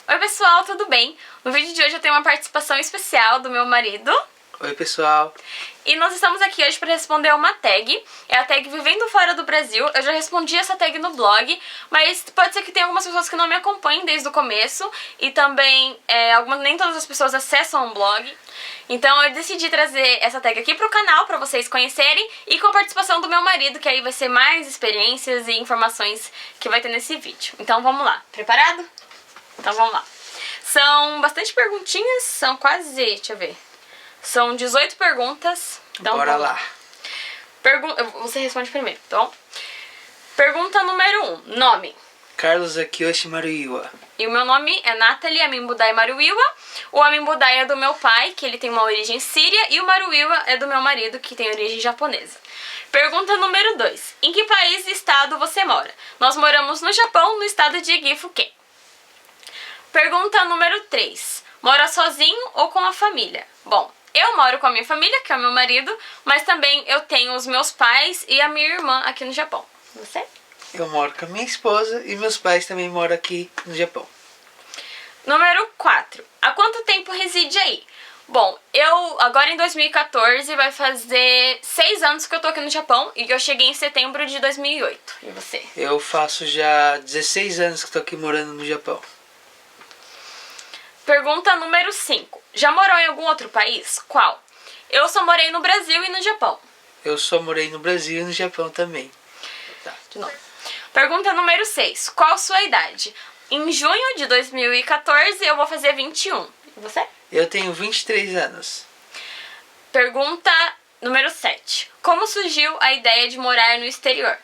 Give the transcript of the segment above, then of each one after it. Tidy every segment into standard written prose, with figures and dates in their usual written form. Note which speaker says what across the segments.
Speaker 1: Oi pessoal, tudo bem? No vídeo de hoje eu tenho uma participação especial do meu marido.
Speaker 2: Oi pessoal.
Speaker 1: E nós estamos aqui hoje para responder uma tag. É a tag Vivendo Fora do Brasil. Eu já respondi essa tag no blog, mas pode ser que tenha algumas pessoas que não me acompanhem desde o começo. E também nem todas as pessoas acessam o blog. Então eu decidi trazer essa tag aqui pro canal para vocês conhecerem. E com a participação do meu marido, que aí vai ser mais experiências e informações que vai ter nesse vídeo. Então vamos lá. Preparado? Então vamos lá. São bastante perguntinhas, são quase, deixa eu ver, são 18 perguntas. Então
Speaker 2: bora lá.
Speaker 1: Você responde primeiro, tá bom? Pergunta número 1. Nome.
Speaker 2: Carlos Akiyoshi Maruiwa.
Speaker 1: E o meu nome é Nathalie Aminbudai Maruiwa. O Aminbudai é do meu pai, que ele tem uma origem síria, e o Maruiwa é do meu marido, que tem origem japonesa. Pergunta número 2. Em que país e estado você mora? Nós moramos no Japão, no estado de Gifuken. Pergunta número 3. Mora sozinho ou com a família? Bom, eu moro com a minha família, que é o meu marido, mas também eu tenho os meus pais e a minha irmã aqui no Japão. Você?
Speaker 2: Eu moro com a minha esposa e meus pais também moram aqui no Japão.
Speaker 1: Número 4. Há quanto tempo reside aí? Bom, eu agora em 2014 vai fazer 6 anos que eu tô aqui no Japão e eu cheguei em setembro de 2008. E você?
Speaker 2: Eu faço já 16 anos que tô aqui morando no Japão.
Speaker 1: Pergunta número 5. Já morou em algum outro país? Qual? Eu só morei no Brasil e no Japão.
Speaker 2: Eu só morei no Brasil e no Japão também.
Speaker 1: Tá, de novo. Pergunta número 6. Qual sua idade? Em junho de 2014 eu vou fazer 21. E você?
Speaker 2: Eu tenho 23 anos.
Speaker 1: Pergunta número 7. Como surgiu a ideia de morar no exterior?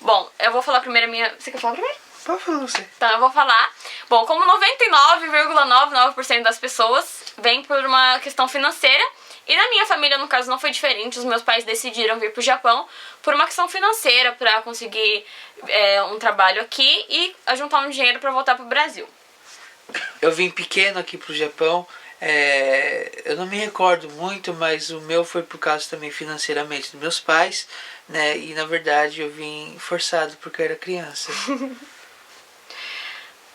Speaker 1: Bom, eu vou falar primeiro a minha... Você quer falar primeiro?
Speaker 2: Pode falar você.
Speaker 1: Então eu vou falar. Bom, como 99,99% das pessoas vem por uma questão financeira, e na minha família, no caso, não foi diferente. Os meus pais decidiram vir pro Japão por uma questão financeira, para conseguir um trabalho aqui e juntar um dinheiro para voltar pro Brasil.
Speaker 2: Eu vim pequeno aqui pro Japão. Eu não me recordo muito, mas o meu foi por causa também financeiramente dos meus pais, né? E na verdade eu vim forçado porque eu era criança.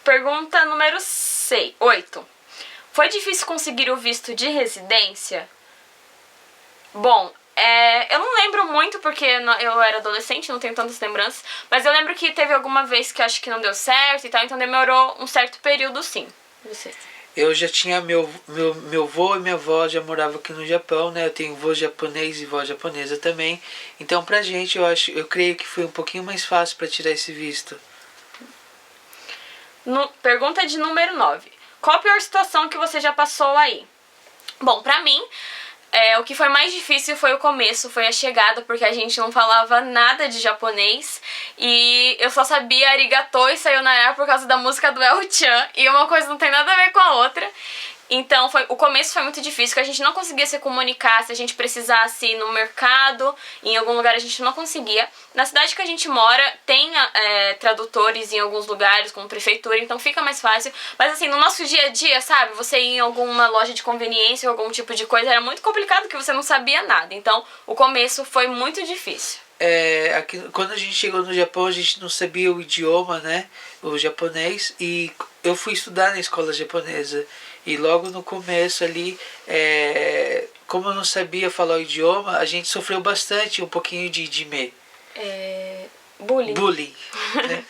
Speaker 1: Pergunta número 8. Foi difícil conseguir o visto de residência? Bom, eu não lembro muito porque eu era adolescente, não tenho tantas lembranças, mas eu lembro que teve alguma vez que eu acho que não deu certo e tal, então demorou um certo período sim. Você?
Speaker 2: Eu já tinha meu vô e minha avó já moravam aqui no Japão, né? Eu tenho vô japonês e vó japonesa também. Então pra gente eu creio que foi um pouquinho mais fácil para tirar esse visto.
Speaker 1: Pergunta de número 9. Qual a pior situação que você já passou aí? Bom, pra mim, o que foi mais difícil foi o começo, foi a chegada, porque a gente não falava nada de japonês e eu só sabia arigato e sayonara por causa da música do El-chan, e uma coisa não tem nada a ver com a outra. Então o começo foi muito difícil, que a gente não conseguia se comunicar. Se a gente precisasse ir no mercado, em algum lugar, a gente não conseguia. Na cidade que a gente mora tem tradutores em alguns lugares, como prefeitura, então fica mais fácil. Mas assim, no nosso dia a dia, sabe, você ir em alguma loja de conveniência ou algum tipo de coisa, era muito complicado porque você não sabia nada. Então o começo foi muito difícil.
Speaker 2: Aqui, quando a gente chegou no Japão, a gente não sabia o idioma, né, o japonês, e eu fui estudar na escola japonesa. E logo no começo ali, como eu não sabia falar o idioma, a gente sofreu bastante um pouquinho de ime.
Speaker 1: Bullying.
Speaker 2: Bullying, né?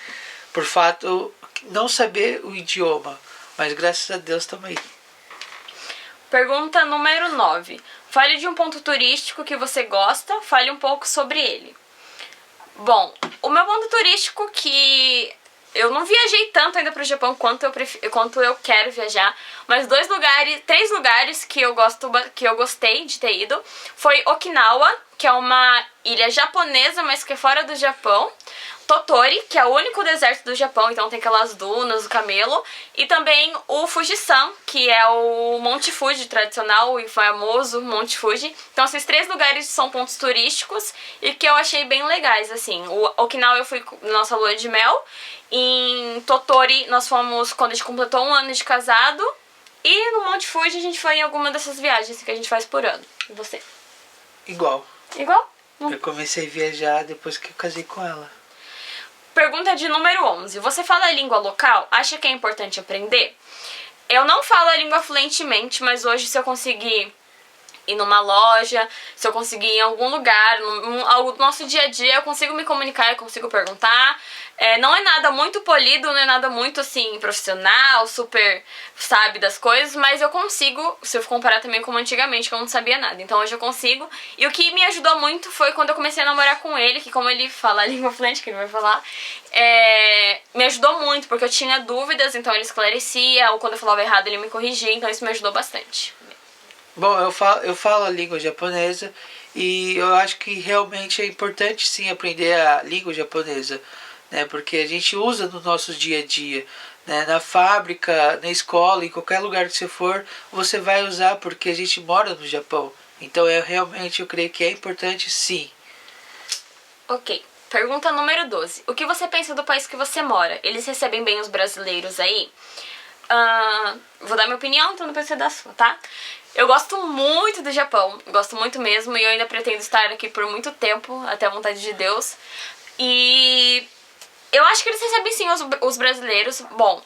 Speaker 2: Por fato, não saber o idioma. Mas graças a Deus estamos aí.
Speaker 1: Pergunta número 9. Fale de um ponto turístico que você gosta, fale um pouco sobre ele. Bom, o meu ponto turístico que... Eu não viajei tanto ainda pro Japão quanto eu quero viajar, mas 3 lugares que eu gostei de ter ido foi Okinawa, que é uma ilha japonesa, mas que é fora do Japão. Tottori, que é o único deserto do Japão, então tem aquelas dunas, o camelo. E também o Fujisan, que é o Monte Fuji tradicional e famoso Monte Fuji. Então esses 3 lugares são pontos turísticos e que eu achei bem legais, assim. O Okinawa eu fui na nossa lua de mel. Em Tottori nós fomos quando a gente completou 1 ano de casado. E no Monte Fuji a gente foi em alguma dessas viagens que a gente faz por ano. E você?
Speaker 2: Igual.
Speaker 1: Igual?
Speaker 2: Eu comecei a viajar depois que eu casei com ela.
Speaker 1: Pergunta de número 11. Você fala a língua local? Acha que é importante aprender? Eu não falo a língua fluentemente, mas hoje se eu conseguir ir numa loja, se eu conseguir ir em algum lugar, no nosso dia a dia, eu consigo me comunicar, eu consigo perguntar. Não é nada muito polido, não é nada muito assim profissional, super sabe das coisas, mas eu consigo, se eu comparar também como antigamente, que eu não sabia nada. Então hoje eu consigo. E o que me ajudou muito foi quando eu comecei a namorar com ele, que como ele fala a língua fluente, que ele vai falar, me ajudou muito, porque eu tinha dúvidas, então ele esclarecia, ou quando eu falava errado ele me corrigia, então isso me ajudou bastante.
Speaker 2: Bom, eu falo a língua japonesa e eu acho que realmente é importante sim aprender a língua japonesa, né? Porque a gente usa no nosso dia a dia, né? Na fábrica, na escola, em qualquer lugar que você for, você vai usar porque a gente mora no Japão. Então realmente eu creio que é importante sim.
Speaker 1: Ok. Pergunta número 12. O que você pensa do país que você mora? Eles recebem bem os brasileiros aí? Vou dar minha opinião, então depois você dá a sua, tá? Eu gosto muito do Japão, gosto muito mesmo, e eu ainda pretendo estar aqui por muito tempo, até a vontade de Deus. E eu acho que eles recebem sim os brasileiros. Bom,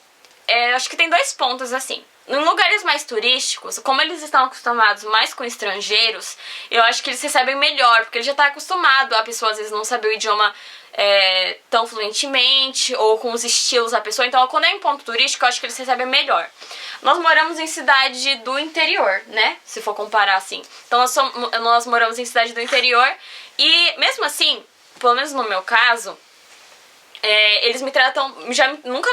Speaker 1: acho que tem dois pontos assim. Em lugares mais turísticos, como eles estão acostumados mais com estrangeiros, eu acho que eles recebem melhor, porque ele já está acostumado a pessoa às vezes não saber o idioma tão fluentemente, ou com os estilos da pessoa. Então, quando é em ponto turístico, eu acho que eles recebem melhor. Nós moramos em cidade do interior, né? Se for comparar assim. Então, nós moramos em cidade do interior e, mesmo assim, pelo menos no meu caso, eles me tratam, nunca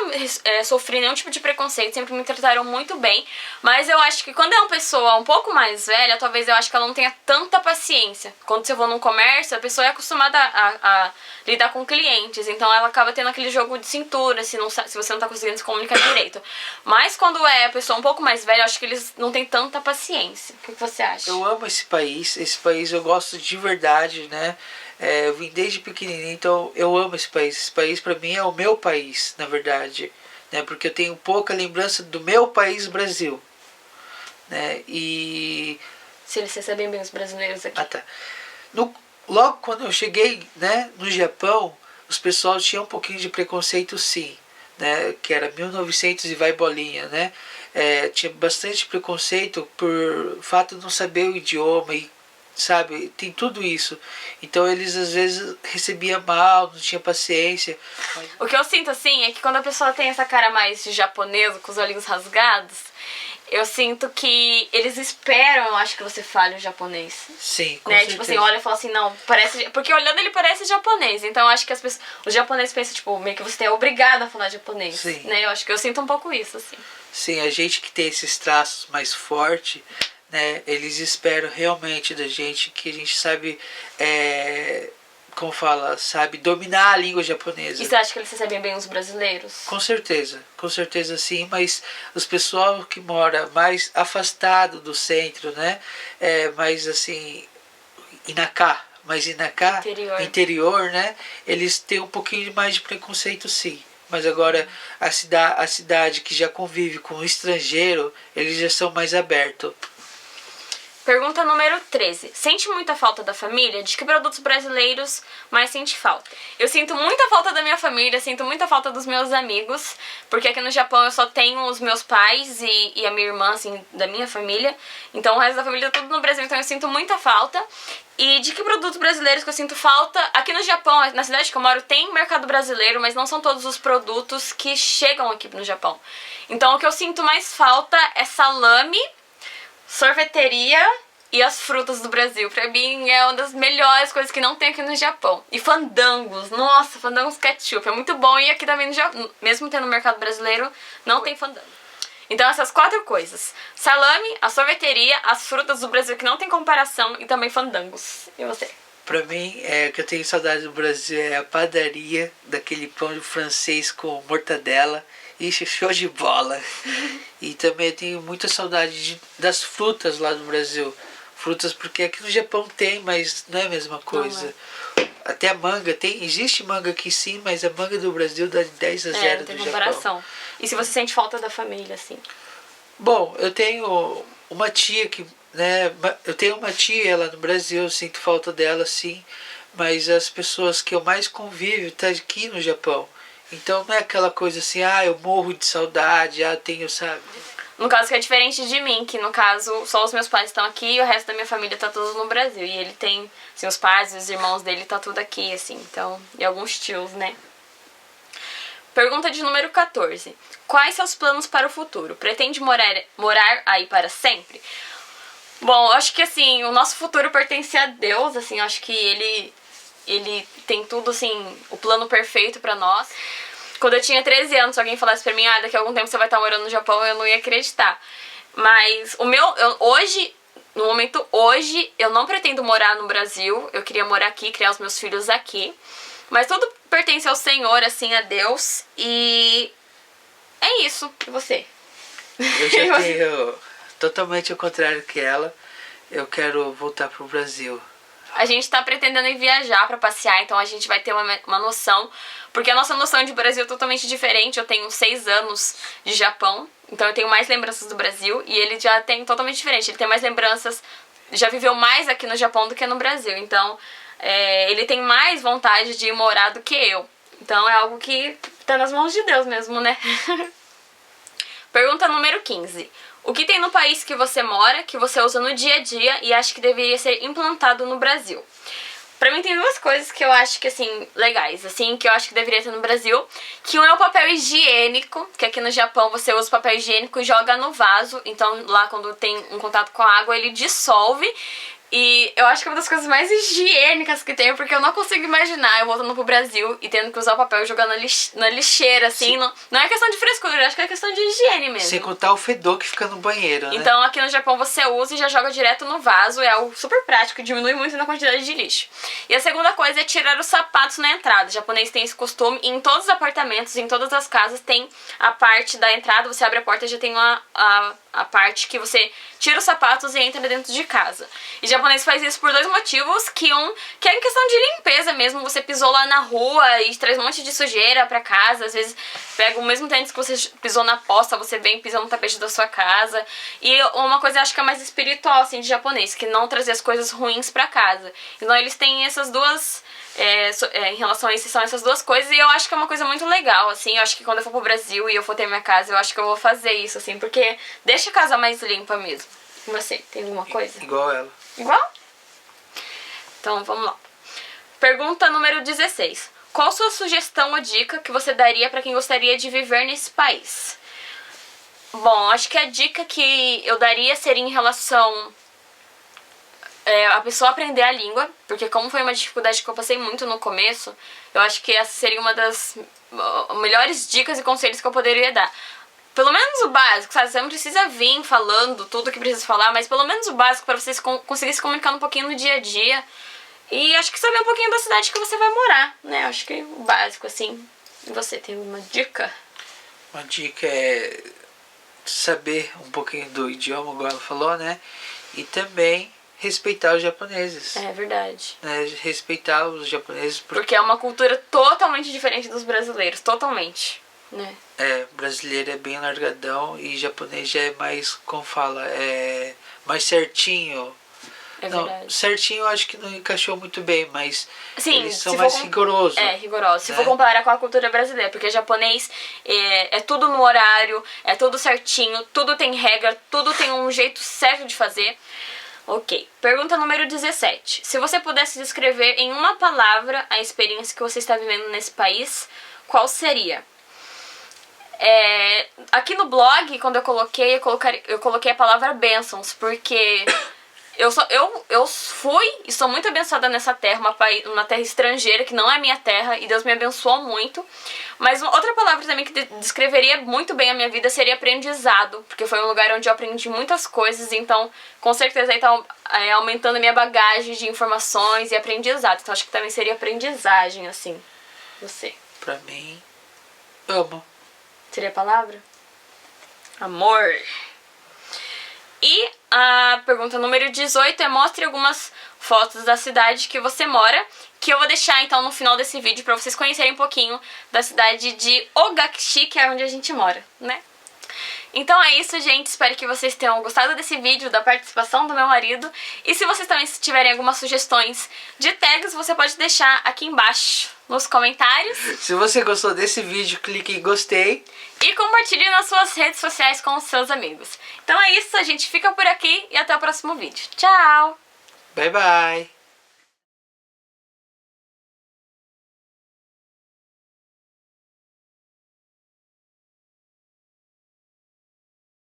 Speaker 1: sofri nenhum tipo de preconceito, sempre me trataram muito bem, mas eu acho que quando é uma pessoa um pouco mais velha, talvez eu acho que ela não tenha tanta paciência. Quando você for num comércio, a pessoa é acostumada a lidar com clientes, então ela acaba tendo aquele jogo de cintura, se você não tá conseguindo se comunicar direito. Mas quando é a pessoa um pouco mais velha, eu acho que eles não têm tanta paciência. O que você acha?
Speaker 2: Eu amo esse país eu gosto de verdade, né? Eu vim desde pequenininho, então eu amo esse país. Esse país para mim é o meu país, na verdade, né? Porque eu tenho pouca lembrança do meu país, Brasil, né? E
Speaker 1: se eles recebem bem os brasileiros aqui.
Speaker 2: Tá. Logo quando eu cheguei, né, no Japão, os pessoal tinham um pouquinho de preconceito, sim, né? Que era 1900 e vai bolinha, né? Tinha bastante preconceito por fato de não saber o idioma e sabe, tem tudo isso. Então eles às vezes recebiam mal, não tinha paciência.
Speaker 1: O que eu sinto assim é que quando a pessoa tem essa cara mais de japonesa, com os olhinhos rasgados, eu sinto que eles esperam, eu acho, que você fale o japonês.
Speaker 2: Sim, com
Speaker 1: né?
Speaker 2: certeza.
Speaker 1: Tipo assim, olha e fala assim, não, parece... Porque olhando ele parece japonês, então eu acho que os japoneses pensam, tipo, meio que você é obrigado a falar japonês.
Speaker 2: Sim.
Speaker 1: Né? Eu acho que eu sinto um pouco isso, assim.
Speaker 2: Sim, a gente que tem esses traços mais fortes, né, eles esperam realmente da gente que a gente sabe, como fala, sabe dominar a língua japonesa.
Speaker 1: E você acha que eles recebem bem os brasileiros?
Speaker 2: Com certeza sim, mas os pessoal que mora mais afastado do centro, né, mais assim, interior, né, eles têm um pouquinho mais de preconceito, sim. Mas agora a cidade que já convive com o estrangeiro, eles já são mais abertos.
Speaker 1: Pergunta número 13. Sente muita falta da família? De que produtos brasileiros mais sente falta? Eu sinto muita falta da minha família, sinto muita falta dos meus amigos, porque aqui no Japão eu só tenho os meus pais e a minha irmã, assim, da minha família. Então o resto da família tá tudo no Brasil, então eu sinto muita falta. E de que produtos brasileiros que eu sinto falta? Aqui no Japão, na cidade que eu moro, tem mercado brasileiro, mas não são todos os produtos que chegam aqui no Japão. Então o que eu sinto mais falta é salame, sorveteria e as frutas do Brasil. Pra mim é uma das melhores coisas que não tem aqui no Japão. E fandangos, nossa, fandangos ketchup, é muito bom. E aqui também no Japão, mesmo tendo no mercado brasileiro, não tem fandango. Então essas 4 coisas: salame, a sorveteria, as frutas do Brasil que não tem comparação e também fandangos. E você?
Speaker 2: Pra mim, que eu tenho saudade do Brasil é a padaria, daquele pão francês com mortadela. Ixi, show de bola. E também eu tenho muita saudade das frutas lá no Brasil. Frutas porque aqui no Japão tem, mas não é a mesma coisa. Até a manga, existe manga aqui sim, mas a manga do Brasil dá de 10 a 0
Speaker 1: não tem
Speaker 2: do
Speaker 1: comparação.
Speaker 2: Japão.
Speaker 1: E se você sente falta da família, assim?
Speaker 2: Bom, eu tenho uma tia que, né, eu tenho uma tia lá no Brasil, eu sinto falta dela sim, mas as pessoas que eu mais convivo tá aqui no Japão. Então não é aquela coisa assim, ah, eu morro de saudade, ah, tenho, sabe?
Speaker 1: No caso que é diferente de mim, que no caso só os meus pais estão aqui e o resto da minha família tá todos no Brasil. E ele tem, assim, os pais e os irmãos dele tá tudo aqui, assim, então, e alguns tios, né? Pergunta de número 14. Quais seus planos para o futuro? Pretende morar aí para sempre? Bom, eu acho que assim, o nosso futuro pertence a Deus, assim, eu acho que ele tem tudo, assim, o plano perfeito pra nós. Quando eu tinha 13 anos, se alguém falasse pra mim, ah, daqui a algum tempo você vai estar morando no Japão, eu não ia acreditar. Mas hoje, no momento hoje, eu não pretendo morar no Brasil. Eu queria morar aqui, criar os meus filhos aqui. Mas tudo pertence ao Senhor, assim, a Deus. E é isso. E você?
Speaker 2: Eu já tenho totalmente ao contrário que ela. Eu quero voltar pro Brasil.
Speaker 1: A gente tá pretendendo ir viajar pra passear, então a gente vai ter uma noção. Porque a nossa noção de Brasil é totalmente diferente. Eu tenho 6 anos de Japão, então eu tenho mais lembranças do Brasil. E ele já tem totalmente diferente. Ele tem mais lembranças, já viveu mais aqui no Japão do que no Brasil. Então, ele tem mais vontade de ir morar do que eu. Então é algo que tá nas mãos de Deus mesmo, né? Pergunta número 15. O que tem no país que você mora, que você usa no dia a dia e acha que deveria ser implantado no Brasil? Pra mim tem duas coisas que eu acho que, assim, legais, assim, que eu acho que deveria ter no Brasil. Que um é o papel higiênico, que aqui no Japão você usa o papel higiênico e joga no vaso. Então lá quando tem um contato com a água ele dissolve. E eu acho que é uma das coisas mais higiênicas que tem, porque eu não consigo imaginar eu voltando pro Brasil e tendo que usar o papel e jogar na lixeira, assim. Não é questão de frescura, eu acho que é questão de higiene mesmo.
Speaker 2: Sem contar o fedor que fica no banheiro, né?
Speaker 1: Então aqui no Japão você usa e já joga direto no vaso, é algo super prático, diminui muito na quantidade de lixo. E a segunda coisa é tirar os sapatos na entrada. O japonês tem esse costume, e em todos os apartamentos, em todas as casas tem a parte da entrada, você abre a porta e já tem a parte que você tira os sapatos e entra dentro de casa. E o japonês faz isso por dois motivos, que é em questão de limpeza mesmo. Você pisou lá na rua e traz um monte de sujeira pra casa, às vezes pega o mesmo tênis que você pisou na poça, você vem pisando no tapete da sua casa. E uma coisa eu acho que é mais espiritual, assim, de japonês, que não trazer as coisas ruins pra casa. Então eles têm essas duas... em relação a isso, são essas duas coisas, e eu acho que é uma coisa muito legal, assim. Eu acho que quando eu for pro Brasil e eu for ter minha casa, eu acho que eu vou fazer isso, assim, porque deixa a casa mais limpa mesmo. E você, tem alguma coisa?
Speaker 2: Igual ela.
Speaker 1: Igual? Então vamos lá. Pergunta número 16. Qual sua sugestão ou dica que você daria pra quem gostaria de viver nesse país? Bom, acho que a dica que eu daria seria em relação a pessoa aprender a língua, porque como foi uma dificuldade que eu passei muito no começo, eu acho que essa seria uma das melhores dicas e conselhos que eu poderia dar. Pelo menos o básico, sabe? Você não precisa vir falando tudo que precisa falar, mas pelo menos o básico para você conseguir se comunicar um pouquinho no dia a dia. E acho que saber um pouquinho da cidade que você vai morar, né? Acho que o básico, assim. E você, tem alguma dica?
Speaker 2: Uma dica é saber um pouquinho do idioma, igual ela falou, né? E também respeitar os japoneses.
Speaker 1: É verdade.
Speaker 2: Né? Respeitar os japoneses.
Speaker 1: Porque é uma cultura totalmente diferente dos brasileiros. Totalmente. Né?
Speaker 2: Brasileiro é bem largadão e japonês já é mais, como fala, mais certinho.
Speaker 1: É
Speaker 2: não,
Speaker 1: verdade.
Speaker 2: certinho eu acho que não encaixou muito bem, mas
Speaker 1: sim,
Speaker 2: eles são mais rigorosos.
Speaker 1: Rigorosos. Se
Speaker 2: né?
Speaker 1: for comparar com a cultura brasileira, porque japonês é tudo no horário, é tudo certinho, tudo tem regra, tudo tem um jeito certo de fazer. Ok. Pergunta número 17. Se você pudesse descrever em uma palavra a experiência que você está vivendo nesse país, qual seria? Aqui no blog, quando eu coloquei a palavra bênçãos, porque eu fui e sou muito abençoada nessa terra, uma terra estrangeira que não é minha terra, e Deus me abençoou muito. Mas outra palavra também que descreveria muito bem a minha vida seria aprendizado, porque foi um lugar onde eu aprendi muitas coisas, então com certeza aí tá aumentando a minha bagagem de informações e aprendizado. Então acho que também seria aprendizagem, assim. Você?
Speaker 2: Pra mim, amo.
Speaker 1: Seria a palavra? Amor. E a pergunta número 18 é: mostre algumas fotos da cidade que você mora, que eu vou deixar então no final desse vídeo pra vocês conhecerem um pouquinho da cidade de Ogakishi, que é onde a gente mora, né? Então é isso, gente. Espero que vocês tenham gostado desse vídeo, da participação do meu marido. E se vocês também tiverem algumas sugestões de tags, você pode deixar aqui embaixo nos comentários.
Speaker 2: Se você gostou desse vídeo, clique em gostei.
Speaker 1: E compartilhe nas suas redes sociais com os seus amigos. Então é isso, a gente fica por aqui e até o próximo vídeo. Tchau!
Speaker 2: Bye, bye!